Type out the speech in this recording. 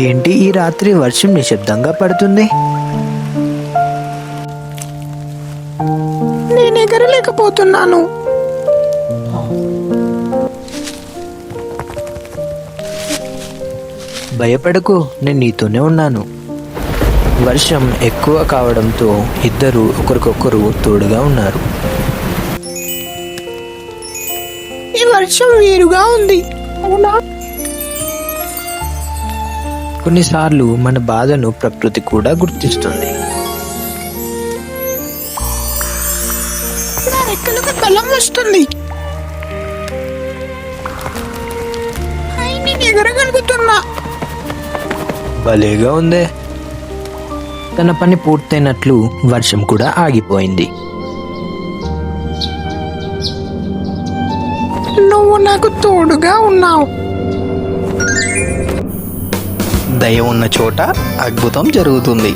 ఏంటి ఈ రాత్రి వర్షం నిశ్శబ్దంగా పడుతుంది? నేను ఎగరలేకపోతున్నాను. భయపడకు, నేను నీతోనే ఉన్నాను. వర్షం ఎక్కువ కావడంతో ఇద్దరు ఒకరికొకరు తోడుగా ఉన్నారు. ఈ వర్షం వేరుగా ఉంది, అవునా? కొన్నిసార్లు మన బాధను ప్రకృతి కూడా గుర్తిస్తుంది. నా రెక్కలకు బలం వస్తుంది. నేను ఎగరగలుగుతున్నా. భలేగా ఉందే. తన పని పూర్తయినట్లు వర్షం కూడా ఆగిపోయింది. నువ్వు నాకు తోడుగా ఉన్నావు. దయ ఉన్న చోట అద్భుతం జరుగుతుంది.